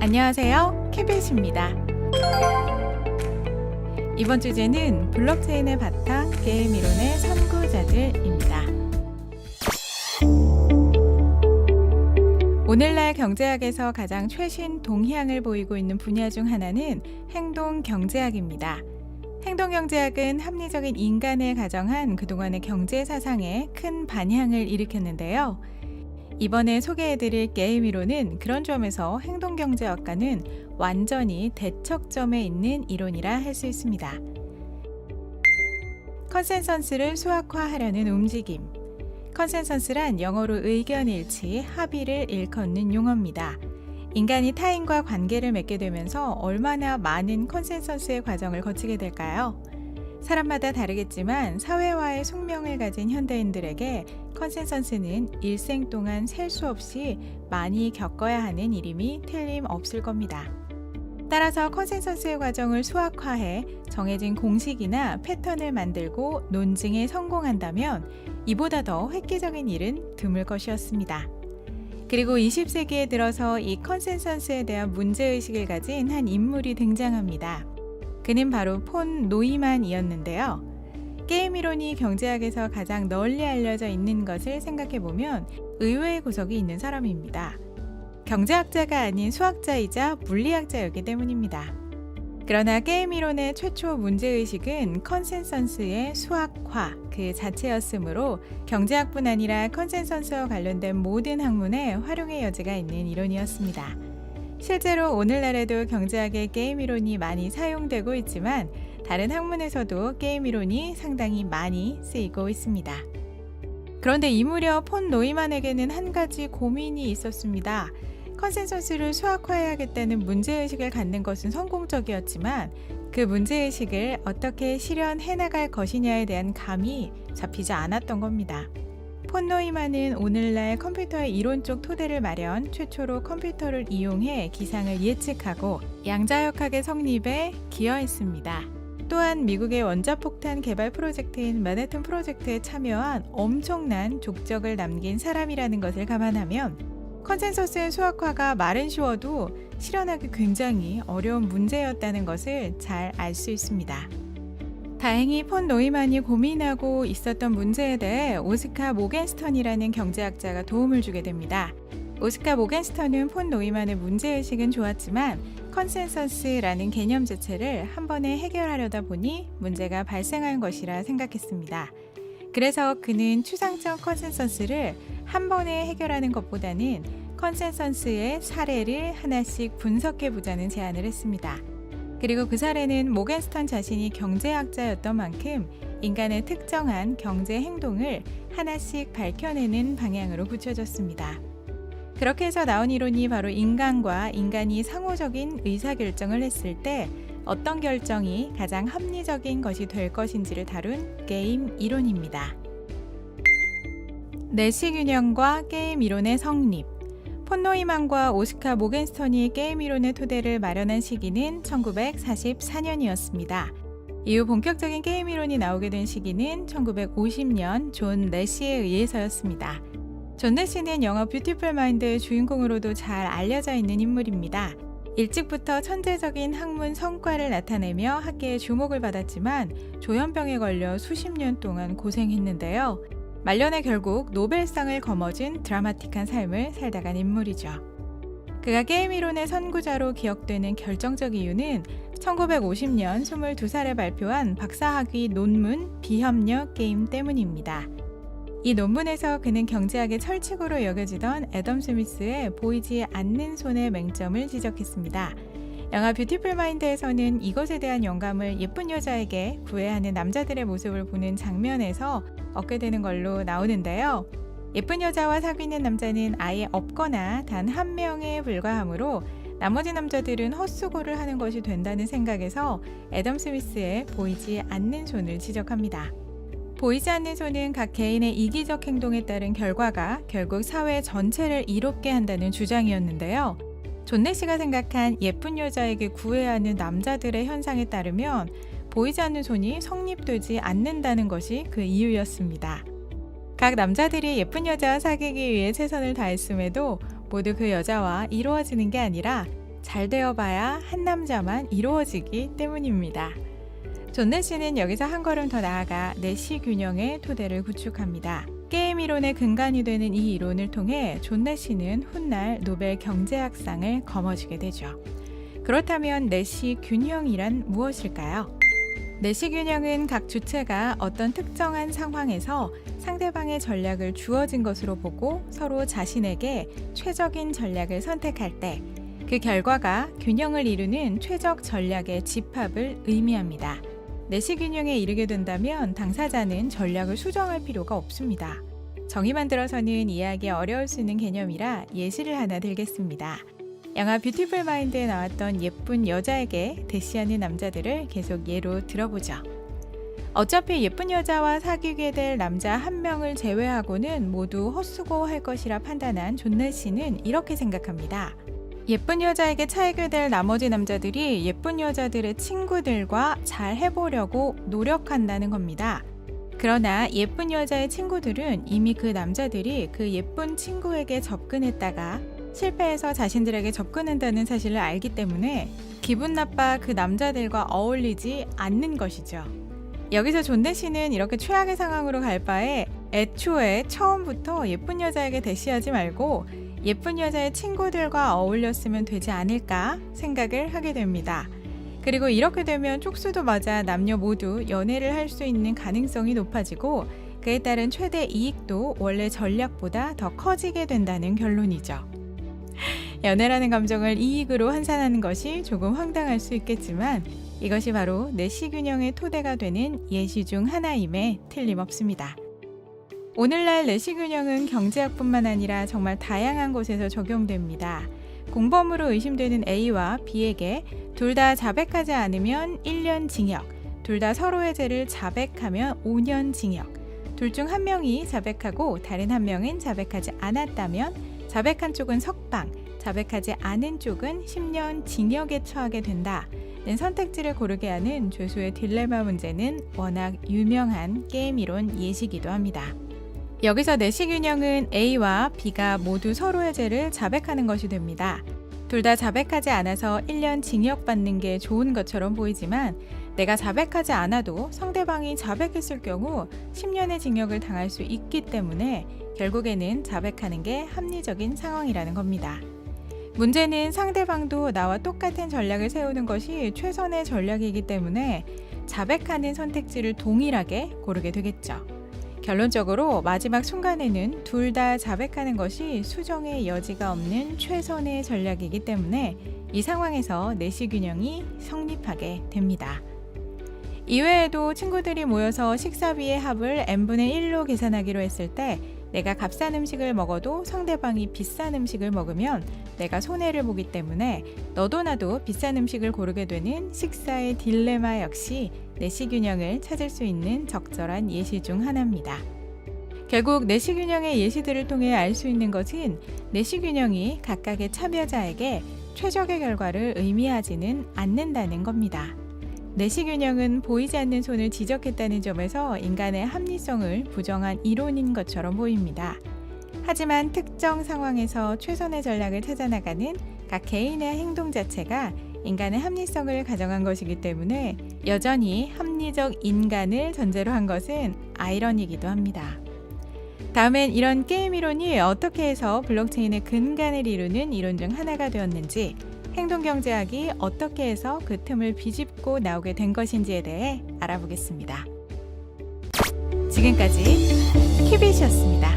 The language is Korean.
안녕하세요, 캐빗입니다. 이번 주제는 블록체인의 바탕, 게임 이론의 선구자들입니다. 오늘날 경제학에서 가장 최신 동향을 보이고 있는 분야 중 하나는 행동경제학입니다. 행동경제학은 합리적인 인간을 가정한 그동안의 경제 사상에 큰 반향을 일으켰는데요. 이번에 소개해드릴 게임 이론은 그런 점에서 행동경제학과는 완전히 대척점에 있는 이론이라 할 수 있습니다. 컨센서스를 수학화하려는 움직임. 컨센서스란 영어로 의견일치, 합의를 일컫는 용어입니다. 인간이 타인과 관계를 맺게 되면서 얼마나 많은 컨센서스의 과정을 거치게 될까요? 사람마다 다르겠지만 사회화의 숙명을 가진 현대인들에게 컨센서스는 일생 동안 셀 수 없이 많이 겪어야 하는 일임이 틀림없을 겁니다. 따라서 컨센서스의 과정을 수학화해 정해진 공식이나 패턴을 만들고 논증에 성공한다면 이보다 더 획기적인 일은 드물 것이었습니다. 그리고 20세기에 들어서 이 컨센서스에 대한 문제의식을 가진 한 인물이 등장합니다. 그는 바로 폰 노이만이었는데요. 게임 이론이 경제학에서 가장 널리 알려져 있는 것을 생각해보면 의외의 구석이 있는 사람입니다. 경제학자가 아닌 수학자이자 물리학자였기 때문입니다. 그러나 게임 이론의 최초 문제의식은 컨센서스의 수학화 그 자체였으므로 경제학뿐 아니라 컨센서스와 관련된 모든 학문에 활용의 여지가 있는 이론이었습니다. 실제로 오늘날에도 경제학의 게임 이론이 많이 사용되고 있지만 다른 학문에서도 게임 이론이 상당히 많이 쓰이고 있습니다. 그런데 이 무렵 폰 노이만에게는 한 가지 고민이 있었습니다. 컨센서스를 수학화해야겠다는 문제의식을 갖는 것은 성공적이었지만 그 문제의식을 어떻게 실현해 나갈 것이냐에 대한 감이 잡히지 않았던 겁니다. 폰 노이만은 오늘날 컴퓨터의 이론적 토대를 마련, 최초로 컴퓨터를 이용해 기상을 예측하고 양자역학의 성립에 기여했습니다. 또한 미국의 원자폭탄 개발 프로젝트인 맨해튼 프로젝트에 참여한 엄청난 족적을 남긴 사람이라는 것을 감안하면 컨센서스의 수학화가 말은 쉬워도 실현하기 굉장히 어려운 문제였다는 것을 잘 알 수 있습니다. 다행히 폰 노이만이 고민하고 있었던 문제에 대해 오스카 모겐스턴이라는 경제학자가 도움을 주게 됩니다. 오스카 모겐스턴은 폰 노이만의 문제의식은 좋았지만 컨센서스라는 개념 자체를 한 번에 해결하려다 보니 문제가 발생한 것이라 생각했습니다. 그래서 그는 추상적 컨센서스를 한 번에 해결하는 것보다는 컨센서스의 사례를 하나씩 분석해보자는 제안을 했습니다. 그리고 그 사례는 모겐스턴 자신이 경제학자였던 만큼 인간의 특정한 경제 행동을 하나씩 밝혀내는 방향으로 굳혀졌습니다. 그렇게 해서 나온 이론이 바로 인간과 인간이 상호적인 의사결정을 했을 때 어떤 결정이 가장 합리적인 것이 될 것인지를 다룬 게임 이론입니다. 내시균형과 게임 이론의 성립. 폰 노이만과 오스카 모겐스턴이 게임 이론의 토대를 마련한 시기는 1944년이었습니다. 이후 본격적인 게임 이론이 나오게 된 시기는 1950년 존 내시에 의해서였습니다. 존 내시는 영화 뷰티풀 마인드의 주인공으로도 잘 알려져 있는 인물입니다. 일찍부터 천재적인 학문 성과를 나타내며 학계의 주목을 받았지만 조현병에 걸려 수십 년 동안 고생했는데요. 말년에 결국 노벨상을 거머쥔 드라마틱한 삶을 살다 간 인물이죠. 그가 게임 이론의 선구자로 기억되는 결정적 이유는 1950년 22살에 발표한 박사학위 논문 비협력 게임 때문입니다. 이 논문에서 그는 경제학의 철칙으로 여겨지던 애덤 스미스의 보이지 않는 손의 맹점을 지적했습니다. 영화 뷰티풀 마인드에서는 이것에 대한 영감을 예쁜 여자에게 구애하는 남자들의 모습을 보는 장면에서 얻게 되는 걸로 나오는데요. 예쁜 여자와 사귀는 남자는 아예 없거나 단 한 명에 불과하므로 나머지 남자들은 헛수고를 하는 것이 된다는 생각에서 애덤 스미스의 보이지 않는 손을 지적합니다. 보이지 않는 손은 각 개인의 이기적 행동에 따른 결과가 결국 사회 전체를 이롭게 한다는 주장이었는데요. 존 내시가 생각한 예쁜 여자에게 구애하는 남자들의 현상에 따르면 보이지 않는 손이 성립되지 않는다는 것이 그 이유였습니다. 각 남자들이 예쁜 여자와 사귀기 위해 최선을 다했음에도 모두 그 여자와 이루어지는 게 아니라 잘 되어봐야 한 남자만 이루어지기 때문입니다. 존 내시는 여기서 한 걸음 더 나아가 내시 균형의 토대를 구축합니다. 게임 이론의 근간이 되는 이 이론을 통해 존 내시는 훗날 노벨 경제학상을 거머쥐게 되죠. 그렇다면 내시 균형이란 무엇일까요? 내시 균형은 각 주체가 어떤 특정한 상황에서 상대방의 전략을 주어진 것으로 보고 서로 자신에게 최적인 전략을 선택할 때 그 결과가 균형을 이루는 최적 전략의 집합을 의미합니다. 내시 균형에 이르게 된다면 당사자는 전략을 수정할 필요가 없습니다. 정의만 들어서는 이해하기 어려울 수 있는 개념이라 예시를 하나 들겠습니다. 영화 뷰티풀 마인드에 나왔던 예쁜 여자에게 대시하는 남자들을 계속 예로 들어보죠. 어차피 예쁜 여자와 사귀게 될 남자 한 명을 제외하고는 모두 헛수고할 것이라 판단한 존 내시는 이렇게 생각합니다. 예쁜 여자에게 차이게 될 나머지 남자들이 예쁜 여자들의 친구들과 잘 해보려고 노력한다는 겁니다. 그러나 예쁜 여자의 친구들은 이미 그 남자들이 그 예쁜 친구에게 접근했다가 실패해서 자신들에게 접근한다는 사실을 알기 때문에 기분 나빠 그 남자들과 어울리지 않는 것이죠. 여기서 존 내시는 이렇게 최악의 상황으로 갈 바에 애초에 처음부터 예쁜 여자에게 대시하지 말고 예쁜 여자의 친구들과 어울렸으면 되지 않을까 생각을 하게 됩니다. 그리고 이렇게 되면 촉수도 맞아 남녀 모두 연애를 할 수 있는 가능성이 높아지고 그에 따른 최대 이익도 원래 전략보다 더 커지게 된다는 결론이죠. 연애라는 감정을 이익으로 환산하는 것이 조금 황당할 수 있겠지만 이것이 바로 내시 균형의 토대가 되는 예시 중 하나임에 틀림없습니다. 오늘날 내시 균형은 경제학뿐만 아니라 정말 다양한 곳에서 적용됩니다. 공범으로 의심되는 A와 B에게 둘 다 자백하지 않으면 1년 징역, 둘 다 서로의 죄를 자백하면 5년 징역, 둘 중 한 명이 자백하고 다른 한 명은 자백하지 않았다면 자백한 쪽은 석방, 자백하지 않은 쪽은 10년 징역에 처하게 된다. 는 선택지를 고르게 하는 죄수의 딜레마 문제는 워낙 유명한 게임 이론 예시이기도 합니다. 여기서 내시 균형은 A와 B가 모두 서로의 죄를 자백하는 것이 됩니다. 둘 다 자백하지 않아서 1년 징역받는 게 좋은 것처럼 보이지만 내가 자백하지 않아도 상대방이 자백했을 경우 10년의 징역을 당할 수 있기 때문에 결국에는 자백하는 게 합리적인 상황이라는 겁니다. 문제는 상대방도 나와 똑같은 전략을 세우는 것이 최선의 전략이기 때문에 자백하는 선택지를 동일하게 고르게 되겠죠. 결론적으로 마지막 순간에는 둘 다 자백하는 것이 수정의 여지가 없는 최선의 전략이기 때문에 이 상황에서 내시 균형이 성립하게 됩니다. 이외에도 친구들이 모여서 식사비의 합을 n분의 1로 계산하기로 했을 때 내가 값싼 음식을 먹어도 상대방이 비싼 음식을 먹으면 내가 손해를 보기 때문에 너도 나도 비싼 음식을 고르게 되는 식사의 딜레마 역시 내시 균형을 찾을 수 있는 적절한 예시 중 하나입니다. 결국 내시 균형의 예시들을 통해 알 수 있는 것은 내시 균형이 각각의 참여자에게 최적의 결과를 의미하지는 않는다는 겁니다. 내시 균형은 보이지 않는 손을 지적했다는 점에서 인간의 합리성을 부정한 이론인 것처럼 보입니다. 하지만 특정 상황에서 최선의 전략을 찾아나가는 각 개인의 행동 자체가 인간의 합리성을 가정한 것이기 때문에 여전히 합리적 인간을 전제로 한 것은 아이러니이기도 합니다. 다음엔 이런 게임 이론이 어떻게 해서 블록체인의 근간을 이루는 이론 중 하나가 되었는지, 행동경제학이 어떻게 해서 그 틈을 비집고 나오게 된 것인지에 대해 알아보겠습니다. 지금까지 큐빗이었습니다.